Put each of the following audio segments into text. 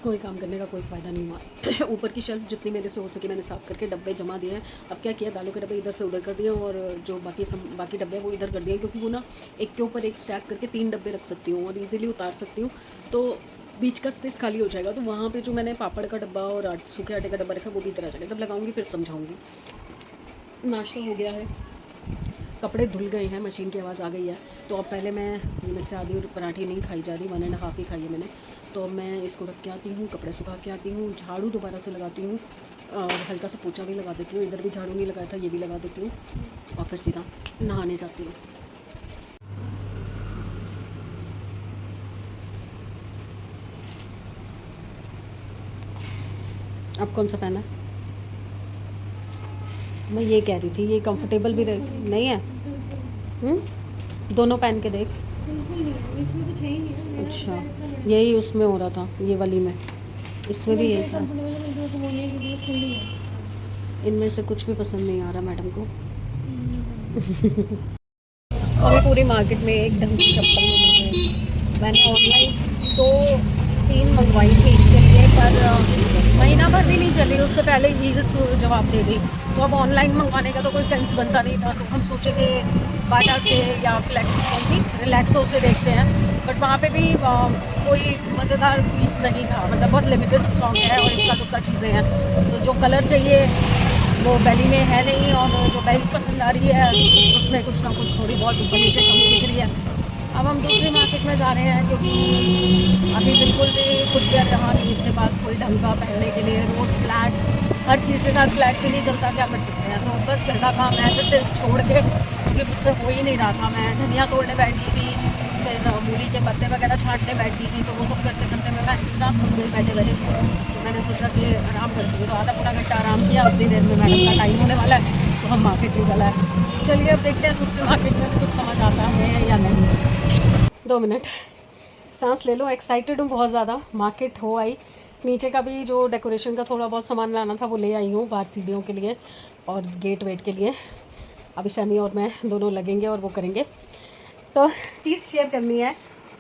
कोई काम करने का कोई फ़ायदा नहीं हुआ। ऊपर की शेल्फ जितनी मेरे से हो सके मैंने साफ़ करके डब्बे जमा दिए हैं। अब क्या किया, दालों के डब्बे इधर से उधर कर दिए और जो बाकी डब्बे हैं वो इधर कर दिए, क्योंकि वो ना एक के ऊपर एक स्टैक करके 3 डब्बे रख सकती हूँ और ईज़िली उतार सकती हूँ, तो बीच का स्पेस खाली हो जाएगा। तो वहाँ पे जो मैंने पापड़ का डब्बा और सूखे आटे का डब्बा रखा वो भी इधर आ जाएगा। जब लगाऊंगी फिर समझाऊंगी। नाश्ता हो गया है, कपड़े धुल गए हैं, मशीन की आवाज़ आ गई है। तो अब पहले मैं ये मेरे से आधी पराठी नहीं खाई जा रही, 1.5 ही खाई है मैंने। तो अब मैं इसको रख के आती हूँ, कपड़े सुखा के आती हूँ, झाड़ू दोबारा से लगाती हूँ और हल्का सा पोछा भी लगा देती हूँ। इधर भी झाड़ू नहीं लगाया था, ये भी लगा देती हूँ और फिर सीधा नहाने जाती हूँ। अब कौन सा पहना है? मैं ये कह रही थी, ये कंफर्टेबल भी नहीं है। दोनों पहन के देख। बिल्कुल नहीं, इसमें कुछ है ही नहीं ना। अच्छा, यही उसमें हो रहा था, ये वाली में, इसमें भी यही था। इनमें से कुछ भी पसंद नहीं आ रहा मैडम को। अभी पूरी मार्केट में एक ढंग की चप्पल नहीं मिल रही। मैंने ऑनलाइन 2-3 मंगवाई थी इसके लिए, पर महीना भर भी नहीं चली, उससे पहले हील्स जवाब दे दी। तो अब ऑनलाइन मंगवाने का तो कोई सेंस बनता नहीं था, तो हम सोचे कि बाटा से या रिलैक्सो से देखते हैं। बट वहाँ पे भी कोई मज़ेदार पीस नहीं था, मतलब बहुत लिमिटेड स्टॉक है और इक्का दुक्का चीज़ें हैं। तो जो कलर चाहिए वो बेली में है नहीं, और जो बेली पसंद आ रही है उसमें कुछ ना कुछ थोड़ी बहुत ऊपर नीचे कमी दिख रही है। अब हम दूसरी मार्केट में जा रहे हैं, क्योंकि अभी बिल्कुल भी फुटवेयर रहा नहीं इसके पास कोई ढंग का पहनने के लिए। रोज़ फ्लैट, हर चीज़ के साथ फ्लैट भी नहीं चलता, क्या कर सकते हैं। तो बस घर का काम ऐसे टेस्ट छोड़ के, क्योंकि मुझसे हो ही नहीं रहा था। मैं धनिया तोड़ने बैठी थी, फिर मूली के पत्ते वगैरह छांटने बैठी थी, तो वो सब करते करते मैं इतना थक गई बैठे बैठे। तो मैंने सोचा कि आराम करती हूँ, तो आधा पौना घंटा आराम किया। उतनी देर में मैडम का टाइम होने वाला है, तो हम मार्केट निकल आए। चलिए अब देखते हैं दूसरे मार्केट में भी कुछ समझ आता है या नहीं। 2 मिनट सांस ले लो। एक्साइटेड हूँ बहुत ज़्यादा। मार्केट हो आई, नीचे का भी जो डेकोरेशन का थोड़ा बहुत सामान लाना था वो ले आई हूँ, बाहर सीढ़ियों के लिए और गेट वेट के लिए। अभी सैमी और मैं दोनों लगेंगे और वो करेंगे। तो चीज़ शेयर करनी है,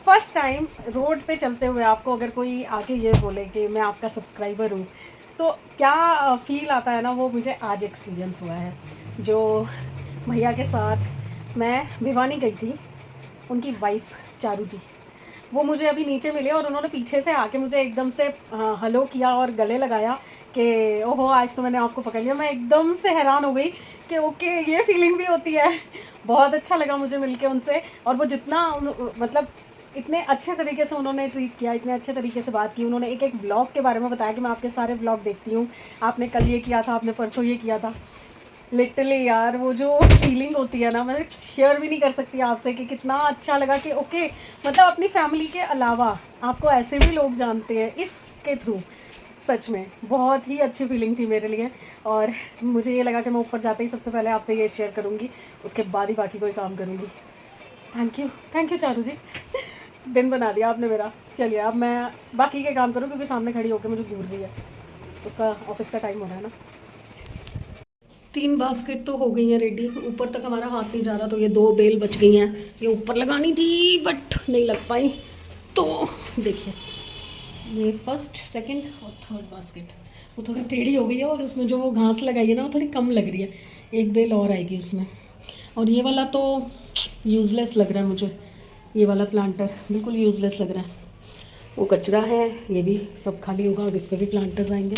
फर्स्ट टाइम रोड पे चलते हुए आपको अगर कोई आके ये बोले कि मैं आपका सब्सक्राइबर हूँ, तो क्या फ़ील आता है ना, वो मुझे आज एक्सपीरियंस हुआ है। जो भैया के साथ मैं भिवानी गई थी, उनकी वाइफ चारू जी, वो मुझे अभी नीचे मिले और उन्होंने पीछे से आके मुझे एकदम से हेलो किया और गले लगाया कि ओहो आज तो मैंने आपको पकड़ लिया। मैं एकदम से हैरान हो गई कि ओके ये फीलिंग भी होती है। बहुत अच्छा लगा मुझे मिलके उनसे, और वो जितना मतलब इतने अच्छे तरीके से उन्होंने ट्रीट किया, इतने अच्छे तरीके से बात की। उन्होंने एक एक ब्लॉग के बारे में बताया कि मैं आपके सारे ब्लॉग देखती हूँ, आपने कल ये किया था, आपने परसों ये किया था। लिटरली यार वो जो फीलिंग होती है ना, मैं शेयर भी नहीं कर सकती आपसे कि कितना अच्छा लगा कि ओके, मतलब अपनी फैमिली के अलावा आपको ऐसे भी लोग जानते हैं इसके थ्रू। सच में बहुत ही अच्छी फीलिंग थी मेरे लिए, और मुझे ये लगा कि मैं ऊपर जाते ही सबसे पहले आपसे ये शेयर करूँगी, उसके बाद ही बाकी कोई काम करूँगी। थैंक यू चारू जी। दिन बना दिया आपने मेरा। चलिए अब मैं बाकी के काम करूँ, क्योंकि सामने खड़ी होकर मुझे घूर रही है, उसका ऑफिस का टाइम हो रहा है ना। 3 बास्केट तो हो गई हैं रेडी, ऊपर तक हमारा हाथ नहीं जा रहा, तो ये 2 बेल बच गई हैं। ये ऊपर लगानी थी बट नहीं लग पाई। तो देखिए ये फर्स्ट, सेकंड और थर्ड बास्केट वो थोड़ी टेढ़ी हो गई है, और उसमें जो वो घास लगाई है ना वो थोड़ी कम लग रही है। एक बेल और आएगी उसमें। और ये वाला तो यूज़लेस लग रहा है मुझे, ये वाला प्लांटर बिल्कुल यूज़लेस लग रहा है। वो कचरा है, ये भी सब खाली होगा और इस पर भी प्लांटर्स आएंगे।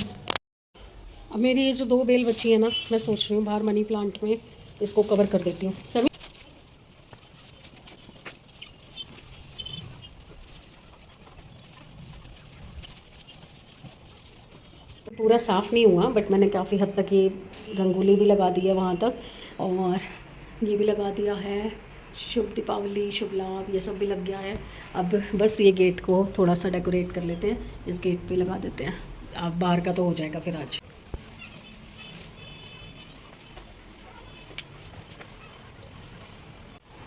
अब मेरी ये जो 2 बेल बची है ना, मैं सोच रही हूँ बाहर मनी प्लांट में इसको कवर कर देती हूँ। सभी पूरा साफ़ नहीं हुआ, बट मैंने काफ़ी हद तक ये रंगोली भी लगा दी है वहाँ तक, और ये भी लगा दिया है। शुभ दीपावली, शुभ लाभ, ये सब भी लग गया है। अब बस ये गेट को थोड़ा सा डेकोरेट कर लेते हैं, इस गेट पे लगा देते हैं। अब बाहर का तो हो जाएगा फिर आज।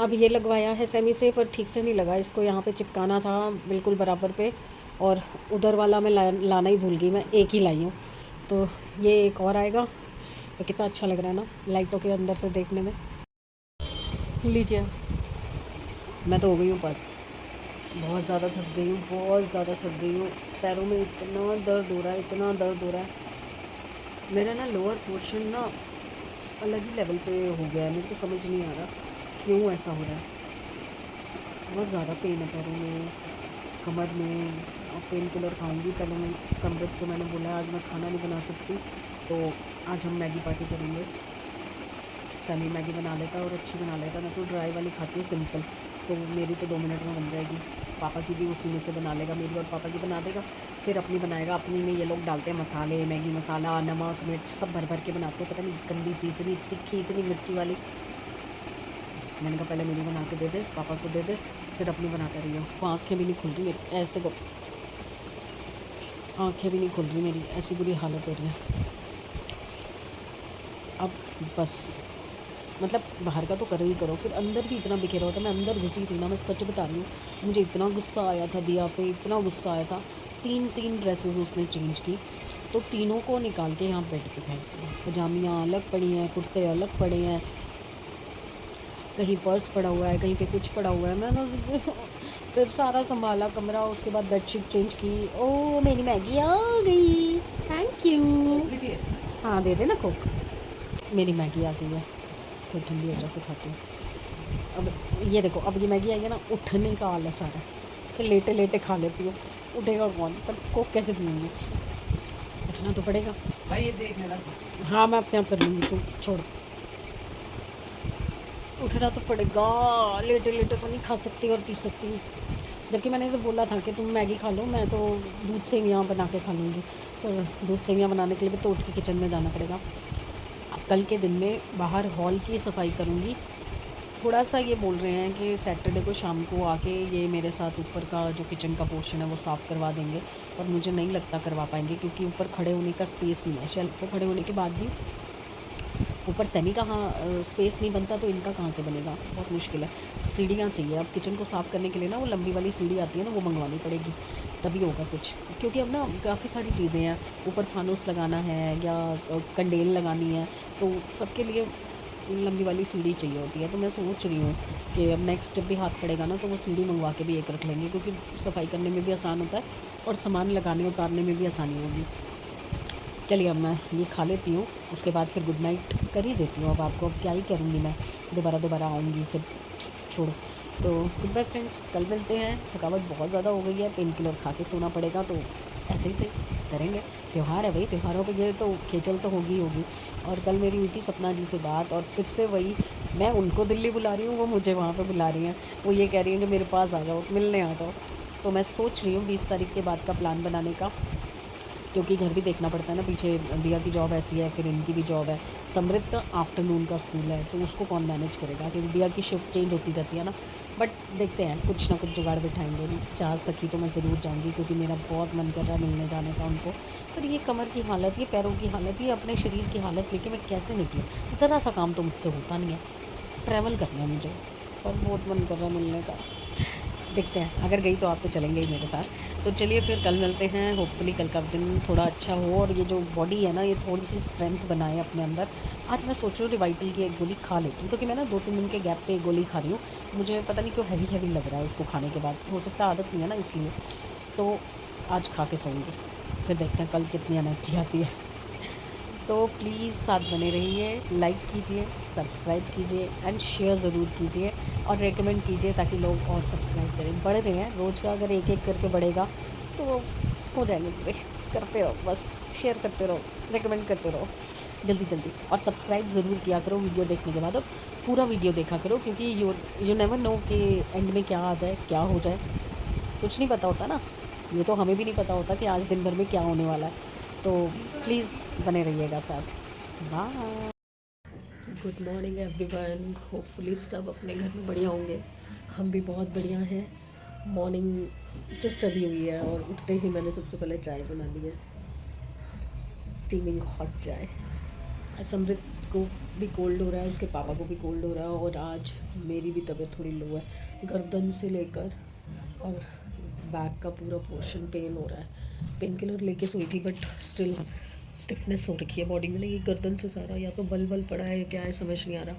अब ये लगवाया है सेमी से, पर ठीक से नहीं लगा। इसको यहाँ पे चिपकाना था बिल्कुल बराबर पे, और उधर वाला मैं लाना ही भूल गई, मैं एक ही लाई हूँ। तो ये एक और आएगा। तो कितना अच्छा लग रहा है ना लाइटों के अंदर से देखने में। लीजिए, मैं तो हो गई हूँ बस। बहुत ज़्यादा थक गई हूँ, बहुत ज़्यादा थक गई हूँ। पैरों में इतना दर्द हो रहा है, इतना दर्द हो रहा है। मेरा ना लोअर पोर्शन ना अलग ही लेवल पे हो गया है। मेरे को समझ नहीं आ रहा क्यों ऐसा हो रहा है। बहुत ज़्यादा पेन है पैरों में, कमर में। और पेन किलर खाऊंगी। पहले मैं समृद्ध को मैंने बोला आज मैं खाना नहीं बना सकती, तो आज हम मैगी पार्टी करेंगे। सैमी मैगी बना लेता और अच्छी बना लेता। मैं तो ड्राई वाली खाती हूँ सिंपल, तो मेरी तो 2 मिनट में बन जाएगी। पापा की भी उसी में से बना लेगा, मेरी और पापा की बना देगा, फिर अपनी बनाएगा। अपनी में ये लोग डालते हैं मसाले, मैगी मसाला, नमक मिर्च सब भर भर के बनाते हैं। पता नहीं गंदी सी, इतनी तिखी, इतनी मिर्ची वाली। मैंने कहा पहले मेरी बना के दे दे, पापा को दे दे, फिर अपनी बनाते रही हो। वो आँखें भी नहीं खुल रही मेरी, ऐसे को आँखें भी नहीं खुल रही मेरी, ऐसी बुरी हालत हो रही है। अब बस मतलब बाहर का तो करो ही करो, फिर अंदर भी इतना बिखेरा होता है। मैं अंदर घुसी थी ना, मैं सच बता रही हूँ, मुझे इतना गुस्सा आया था दिया पे, इतना गुस्सा आया था। 3 ड्रेसेस उसने चेंज की, तो तीनों को निकाल के यहाँ बेड पे फेंक दिया। पजामियाँ अलग पड़ी हैं, कुर्ते अलग पड़े हैं, कहीं पर्स पड़ा हुआ है, कहीं पे कुछ पड़ा हुआ है। मैंने फिर सारा संभाला कमरा, उसके बाद बेडशीट चेंज की। ओ मेरी मैगी आ गई, थैंक यू। हाँ दे दे ना कोक। मेरी मैगी आ गई है, फिर ठंडी हो जाके खाती हूँ। अब ये देखो, अब ये मैगी आई है ना, उठने का आलस आ रहा है, फिर लेटे लेटे खा लेती हूँ। उठेगा कौन, पर कोक कैसे पीऊँगी, उठना तो पड़ेगा भाई। ये देख लेना। हाँ मैं अपने आप कर लूँगी, तुम छोड़। उठना तो पड़ेगा, लेटे लेटे तो नहीं खा सकती और पी सकती। जबकि मैंने इसे बोला था कि तुम मैगी खा लो, मैं तो दूध सेवियाँ बना के खा लूँगी। तो दूध सेवियाँ बनाने के लिए भी तो उठ के किचन में जाना पड़ेगा। कल के दिन में बाहर हॉल की सफाई करूँगी। थोड़ा सा ये बोल रहे हैं कि सैटरडे को शाम को आके ये मेरे साथ ऊपर का जो किचन का पोर्शन है वो साफ़ करवा देंगे, पर मुझे नहीं लगता करवा पाएंगे, क्योंकि ऊपर खड़े होने का स्पेस नहीं है। शेल्फ पे खड़े होने के बाद भी ऊपर सेमी का स्पेस नहीं बनता, तो इनका कहाँ से बनेगा, बहुत मुश्किल है। सीढ़ियाँ चाहिए अब किचन को साफ़ करने के लिए ना, वो लंबी वाली सीढ़ी आती है ना, वो मंगवानी पड़ेगी, तभी होगा कुछ। क्योंकि अब ना काफ़ी सारी चीज़ें हैं, ऊपर फानूस लगाना है या कंडेल लगानी है, तो सबके लिए लंबी वाली सीढ़ी चाहिए होती है। तो मैं सोच रही हूँ कि अब नेक्स्ट जब भी हाथ पड़ेगा ना, तो वो सीढ़ी मंगवा के भी एक रख लेंगे, क्योंकि सफाई करने में भी आसान होता है और सामान लगाने उतारने में भी आसानी होगी। चलिए अब मैं ये खा लेती हूँ, उसके बाद फिर गुड नाइट कर ही देती हूँ। अब आपको अब क्या ही करूँगी मैं, दोबारा आऊँगी फिर, छोड़ो। तो गुड बाय फ्रेंड्स, कल मिलते हैं। थकावट बहुत ज़्यादा हो गई है, पेन किलर खा के सोना पड़ेगा, तो ऐसे ही सही करेंगे। त्यौहार है भाई, त्योहारों पे ये तो खेचल तो होगी होगी। और कल मेरी हुई थी सपना जी से बात, और फिर से वही, मैं उनको दिल्ली बुला रही हूँ, वो मुझे वहाँ पे बुला रही हैं। वो ये कह रही हैं कि मेरे पास आ जाओ, मिलने आ जाओ। तो मैं सोच रही हूँ 20 तारीख के बाद का प्लान बनाने का, क्योंकि घर भी देखना पड़ता है ना। पीछे दिया की जॉब ऐसी है, फिर इनकी भी जॉब है। समृद्ध का आफ्टरनून का स्कूल है, तो उसको कौन मैनेज करेगा, क्योंकि दिया की शिफ्ट चेंज होती रहती है ना। बट देखते हैं, कुछ ना कुछ जुगाड़ बिठाएंगे। चाह सकी तो मैं ज़रूर जाऊँगी, क्योंकि मेरा बहुत मन कर रहा है मिलने जाने का उनको। पर ये कमर की हालत, ये पैरों की हालत, ये अपने शरीर की हालत लेके मैं कैसे निकलूँ। ज़रा सा काम तो मुझसे होता नहीं है, ट्रैवल करना है मुझे, और बहुत मन कर रहा है मिलने का। देखते हैं, अगर गई तो आप तो चलेंगे ही मेरे साथ। तो चलिए फिर कल मिलते हैं। होपफुली कल का दिन थोड़ा अच्छा हो, और ये जो बॉडी है ना, ये थोड़ी सी स्ट्रेंथ बनाए अपने अंदर। आज मैं सोच रही हूँ रिवाइटल की एक गोली खा लेती हूँ, क्योंकि मैं ना 2-3 दिन के गैप पे एक गोली खा रही हूँ। मुझे पता नहीं क्यों हैवी लग रहा है उसको खाने के बाद, हो सकता है आदत नहीं है ना इसलिए। तो आज खा के सोऊंगी, फिर देखते हैं कल कितनी एनर्जी आती है। तो प्लीज़ साथ बने रहिए, लाइक कीजिए, सब्सक्राइब कीजिए एंड शेयर ज़रूर कीजिए, और रेकमेंड कीजिए ताकि लोग और सब्सक्राइब करें। बढ़ रहे हैं, रोज़ का अगर एक एक करके बढ़ेगा तो हो जाएंगे पूरे। करते रहो, बस शेयर करते रहो, रेकमेंड करते रहो जल्दी। और सब्सक्राइब ज़रूर किया करो वीडियो देखने के बाद। अब पूरा वीडियो देखा करो, क्योंकि यू नेवर नो कि एंड में क्या आ जाए, क्या हो जाए, कुछ नहीं पता होता ना। ये तो हमें भी नहीं पता होता कि आज दिन भर में क्या होने वाला है। तो प्लीज़ बने रहिएगा साथ। Bye. Good morning everyone, hopefully सब अपने घर में बढ़िया होंगे। हम भी बहुत बढ़िया हैं। मॉर्निंग जस्ट अभी हुई है, और उठते ही मैंने सबसे पहले चाय बना ली है, स्टीमिंग हॉट चाय। समृद्ध को भी कोल्ड हो रहा है, उसके पापा को भी कोल्ड हो रहा है, और आज मेरी भी तबीयत थोड़ी लो है। गर्दन से लेकर और बैक का पूरा पोर्शन पेन हो रहा है। पेन किलर लेके सोई थी, बट स्टिल स्टिफनेस हो रखी है बॉडी में। ये गर्दन से सारा या तो बल पड़ा है, क्या है समझ नहीं आ रहा।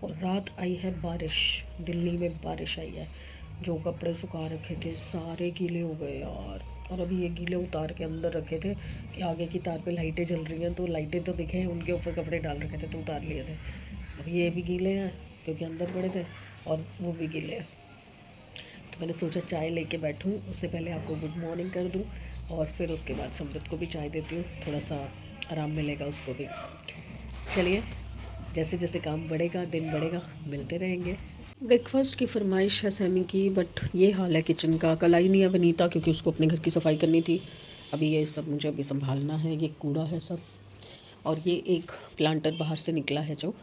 और रात आई है बारिश, दिल्ली में बारिश आई है, जो कपड़े सुखा रखे थे सारे गीले हो गए यार। और अभी ये गीले उतार के अंदर रखे थे कि आगे की तार पे लाइटें जल रही हैं तो लाइटें तो दिखे, उनके ऊपर कपड़े डाल रखे थे तो उतार लिए थे। अब ये भी गीले हैं क्योंकि अंदर पड़े थे और वो भी गीले हैं। तो मैंने सोचा चाय लेके बैठूं, उससे पहले आपको गुड मॉर्निंग कर दूं और फिर उसके बाद समृद्ध को भी चाय देती हूँ, थोड़ा सा आराम मिलेगा उसको भी। चलिए, जैसे जैसे काम बढ़ेगा, दिन बढ़ेगा, मिलते रहेंगे। ब्रेकफास्ट की फरमाइश है सैमी की, बट ये हाल है किचन का। कल आई नहीं है वनीता क्योंकि उसको अपने घर की सफाई करनी थी। अभी ये सब मुझे अभी संभालना है, ये कूड़ा है सब। और ये एक प्लांटर बाहर से निकला है जो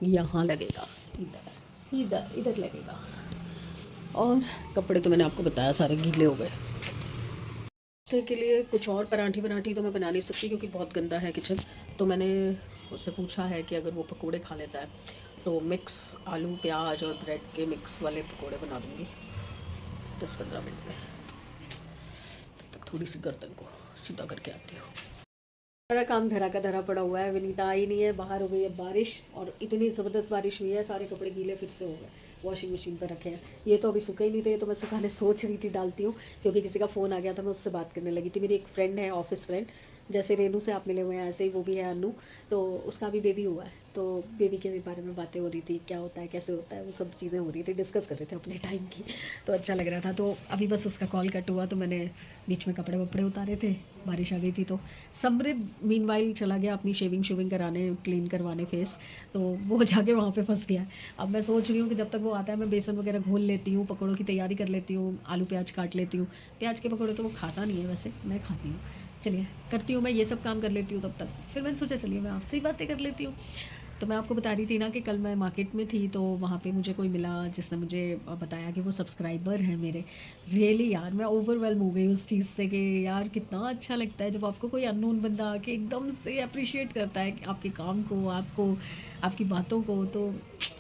यहाँ लगेगा, इधर इधर इधर लगेगा। और कपड़े तो मैंने आपको बताया सारे गीले हो गए। के लिए कुछ और पराठी तो मैं बना नहीं सकती क्योंकि बहुत गंदा है किचन। तो मैंने उससे पूछा है कि अगर वो पकोड़े खा लेता है तो मिक्स आलू प्याज और ब्रेड के मिक्स वाले पकोड़े बना दूँगी 10-15 मिनट में। तब तक थोड़ी सी गर्दन को सीधा करके आती हूँ। सारा काम धरा का धरा पड़ा हुआ है, विनीता आई नहीं है, बाहर हो गई है बारिश और इतनी ज़बरदस्त बारिश हुई है, सारे कपड़े गीले फिर से हो गए, वॉशिंग मशीन पर रखे हैं। ये तो अभी सूखे ही नहीं थे, तो मैं सुखाने सोच रही थी डालती हूँ क्योंकि किसी का फ़ोन आ गया था, मैं उससे बात करने लगी थी। मेरी एक फ्रेंड है, ऑफिस फ्रेंड, जैसे रेनू से आप मिले हुए हैं ऐसे ही वो भी है अनु, तो उसका भी बेबी हुआ है, तो बेबी के बारे में बातें हो रही थी, क्या होता है कैसे होता है, वो सब चीज़ें हो रही थी, डिस्कस कर रहे थे अपने टाइम की, तो अच्छा लग रहा था। तो अभी बस उसका कॉल कट हुआ तो मैंने बीच में कपड़े वपड़े उतारे थे, बारिश आ गई थी। तो समृद्ध मीनवाइल चला गया अपनी शेविंग कराने, क्लीन करवाने फेस, तो वो जाके वहाँ पे फंस गया। अब मैं सोच रही हूँ कि जब तक वो आता है मैं बेसन वगैरह घोल लेती हूँ, पकौड़ों की तैयारी कर लेती हूँ, आलू प्याज काट लेती हूँ। प्याज के पकौड़े तो वो खाता नहीं है, वैसे मैं खाती हूँ। चलिए करती हूँ, मैं ये सब काम कर लेती हूँ तब तक। फिर मैंने सोचा चलिए मैं आपसे ही बातें कर लेती हूँ। तो मैं आपको बता रही थी ना कि कल मैं मार्केट में थी तो वहाँ पे मुझे कोई मिला जिसने मुझे बताया कि वो सब्सक्राइबर हैं मेरे। रियली यार मैं ओवरवेलम हो गई उस चीज़ से कि यार कितना अच्छा लगता है जब आपको कोई अननोन बंदा आके एकदम से अप्रिशिएट करता है आपके काम को, आपको, आपकी बातों को, तो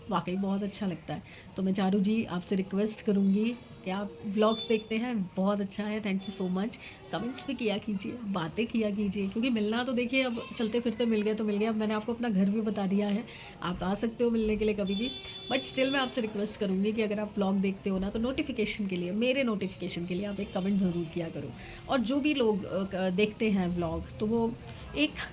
वाकई बहुत अच्छा लगता है। तो मैं चारू जी आपसे रिक्वेस्ट करूँगी कि आप व्लॉग्स देखते हैं, बहुत अच्छा है, thank you so much. Comments भी किया कीजिए, बातें किया कीजिए, क्योंकि मिलना तो देखिए अब चलते फिरते मिल गए तो मिल गए। अब मैंने आपको अपना घर भी बता दिया है, आप आ सकते हो मिलने के लिए कभी भी। बट स्टिल मैं आपसे रिक्वेस्ट करूँगी कि अगर आप व्लॉग देखते हो ना तो नोटिफिकेशन के लिए, मेरे नोटिफिकेशन के लिए आप एक कमेंट ज़रूर किया करो। और जो भी लोग देखते हैं व्लॉग तो वो एक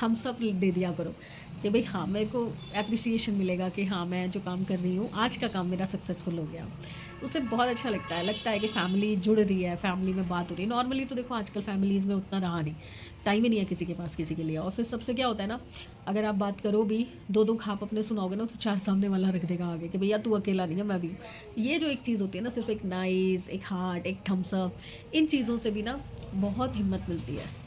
थम्स अप दे दिया करो कि भाई हाँ मेरे को एप्रिसिएशन मिलेगा कि हाँ मैं जो काम कर रही हूँ, आज का काम मेरा सक्सेसफुल हो गया। उससे बहुत अच्छा लगता है कि फैमिली जुड़ रही है, फैमिली में बात हो रही है। नॉर्मली तो देखो आजकल फैमिलीज़ में उतना रहा नहीं, टाइम ही नहीं है किसी के पास किसी के लिए। और फिर सबसे क्या होता है ना, अगर आप बात करो भी, दो दुख आप अपने सुनाओगे ना तो चार सामने वाला रख देगा आगे कि भैया तू अकेला नहीं है, मैं भी हूँ। ये जो एक चीज़ होती है ना, सिर्फ एक नाइस, एक हार्ट, एक थम्स अप, इन चीज़ों से भी ना बहुत हिम्मत मिलती है।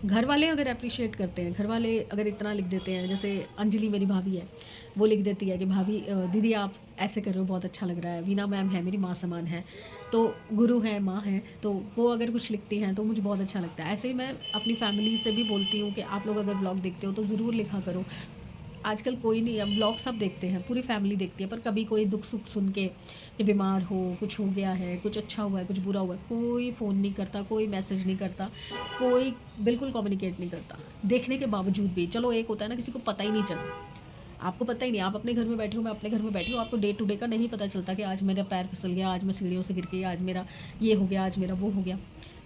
घर वाले अगर अप्रिशिएट करते हैं, घर वाले अगर इतना लिख देते हैं, जैसे अंजलि मेरी भाभी है, वो लिख देती है कि भाभी दीदी आप ऐसे कर रहे हो, बहुत अच्छा लग रहा है। वीना मैम है, मेरी माँ समान है, तो गुरु है, माँ है, तो वो अगर कुछ लिखती हैं तो मुझे बहुत अच्छा लगता है। ऐसे ही मैं अपनी फैमिली से भी बोलती हूँ कि आप लोग अगर ब्लॉग देखते हो तो ज़रूर लिखा करो। आजकल कोई नहीं है, ब्लॉग सब देखते हैं, पूरी फैमिली देखती है, पर कभी कोई दुख सुख सुन के कि बीमार हो, कुछ हो गया है, कुछ अच्छा हुआ है, कुछ बुरा हुआ है, कोई फ़ोन नहीं करता, कोई मैसेज नहीं करता, कोई बिल्कुल कम्युनिकेट नहीं करता। देखने के बावजूद भी, चलो एक होता है ना किसी को पता ही नहीं चला, आपको पता ही नहीं, आप अपने घर में बैठे हो, मैं अपने घर में बैठी हूँ, आपको डे टू डे का नहीं पता चलता कि आज मेरा पैर फिसल गया, आज मैं सीढ़ियों से गिर गई, आज मेरा ये हो गया, आज मेरा वो हो गया,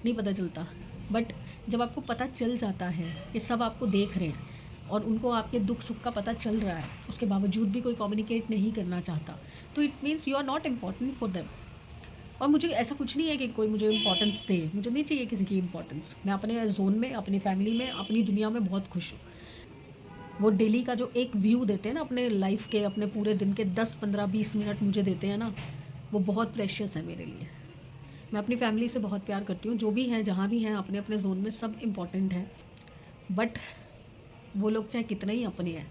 नहीं पता चलता। बट जब आपको पता चल जाता है कि सब आपको देख रहे हैं और उनको आपके दुख सुख का पता चल रहा है, उसके बावजूद भी कोई कम्युनिकेट नहीं करना चाहता, तो it means you are not important for them. और मुझे ऐसा कुछ नहीं है कि कोई मुझे इंपॉर्टेंस दे, मुझे नहीं चाहिए किसी की इंपॉर्टेंस। मैं अपने जोन में, अपनी फैमिली में, अपनी दुनिया में बहुत खुश हूँ। वो डेली का जो एक व्यू देते हैं ना अपने लाइफ के, अपने पूरे दिन के 10-15-20 मिनट मुझे देते हैं ना, वो बहुत प्रेशियस है मेरे लिए। मैं अपनी फैमिली से बहुत प्यार करती हूँ, जो भी हैं, जहाँ भी हैं, अपने अपने जोन में सब इम्पॉर्टेंट हैं। बट वो लोग चाहे कितने ही अपने हैं,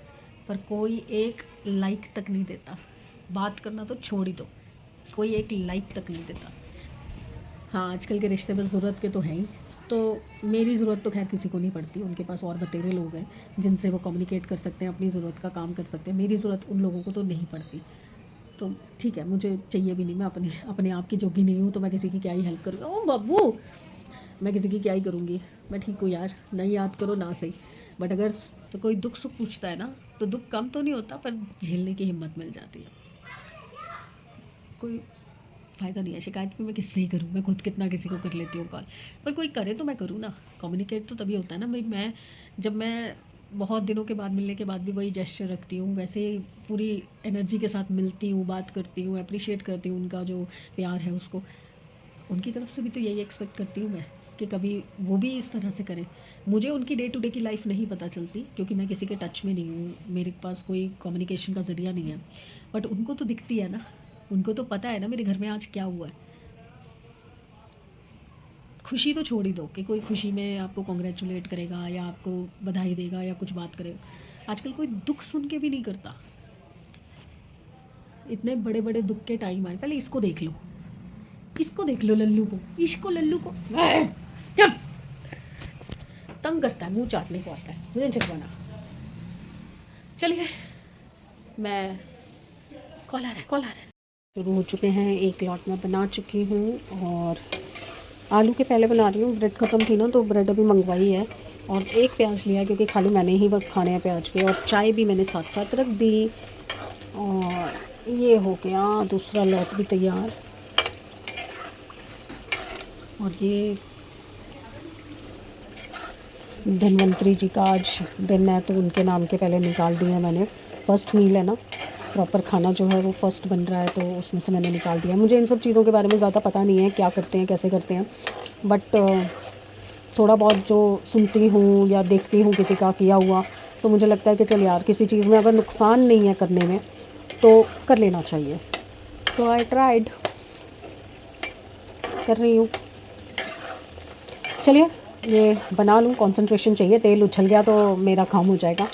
पर कोई एक लाइक तक नहीं देता। बात करना तो छोड़ ही दो, कोई एक लाइक तक नहीं देता। हाँ आजकल के रिश्ते में ज़रूरत के तो हैं ही, तो मेरी ज़रूरत तो खैर किसी को नहीं पड़ती, उनके पास और बतेरे लोग हैं जिनसे वो कम्युनिकेट कर सकते हैं, अपनी ज़रूरत का काम कर सकते हैं। मेरी ज़रूरत उन लोगों को तो नहीं पड़ती, तो ठीक है, मुझे चाहिए भी नहीं। मैं अपने आप की जोगी नहीं हूँ, तो मैं किसी की क्या ही हेल्प करूँगी। ओ बाबू, मैं किसी की क्या ही करूँगी, मैं ठीक हूँ यार, नहीं याद करो ना सही। बट अगर तो कोई दुख सुख पूछता है ना, तो दुख कम तो नहीं होता पर झेलने की हिम्मत मिल जाती है। कोई फ़ायदा नहीं है। शिकायत भी मैं किससे ही करूँ, मैं खुद कितना किसी को कर लेती हूँ कॉल, पर कोई करे तो मैं करूँ ना। कम्युनिकेट तो तभी होता है ना भाई। मैं बहुत दिनों के बाद मिलने के बाद भी वही जेस्चर रखती हूँ, वैसे ही पूरी एनर्जी के साथ मिलती हूँ, बात करती हूँ, अप्रिशिएट करती हूँ उनका जो प्यार है उसको। उनकी तरफ से भी तो यही एक्सपेक्ट करती हूँ मैं कि कभी वो भी इस तरह से करें। मुझे उनकी डे टू डे की लाइफ नहीं पता चलती क्योंकि मैं किसी के टच में नहीं हूँ, मेरे पास कोई कम्युनिकेशन का ज़रिया नहीं है, बट उनको तो दिखती है ना, उनको तो पता है ना मेरे घर में आज क्या हुआ है। खुशी तो छोड़ ही दो कि कोई खुशी में आपको कॉन्ग्रेचुलेट करेगा या आपको बधाई देगा या कुछ बात करेगा। आजकल कोई दुख सुन के भी नहीं करता। इतने बड़े बड़े दुख के टाइम आए, पहले इसको देख लो, इसको देख लो, लल्लू को, इसको लल्लू को चुप, तंग करता है, मुंह चाटने को आता है, मुझे चलवाना। चलिए मैं, कॉल आ रहा है, कॉल आ रहा है। शुरू हो चुके हैं, एक लॉट में बना चुकी हूँ और आलू के पहले बना रही हूँ। ब्रेड ख़त्म थी ना तो ब्रेड अभी मंगवाई है और एक प्याज लिया क्योंकि खाली मैंने ही बस खाने हैं प्याज के, और चाय भी मैंने साथ साथ रख दी। और ये हो गया दूसरा लॉट भी तैयार। और ये धन्वंतरी जी का आज दिन है तो उनके नाम के पहले निकाल दिए मैंने। फ़र्स्ट मील है ना, प्रॉपर खाना जो है वो फ़र्स्ट बन रहा है तो उसमें से मैंने निकाल दिया। मुझे इन सब चीज़ों के बारे में ज़्यादा पता नहीं है, क्या करते हैं कैसे करते हैं, बट थोड़ा बहुत जो सुनती हूँ या देखती हूँ किसी का किया हुआ तो मुझे लगता है कि चल यार किसी चीज़ में अगर नुकसान नहीं है करने में तो कर लेना चाहिए। तो आई ट्राइड, कर रही हूँ। चलिए ये बना लूँ, कंसंट्रेशन चाहिए, तेल उछल गया तो मेरा काम हो जाएगा।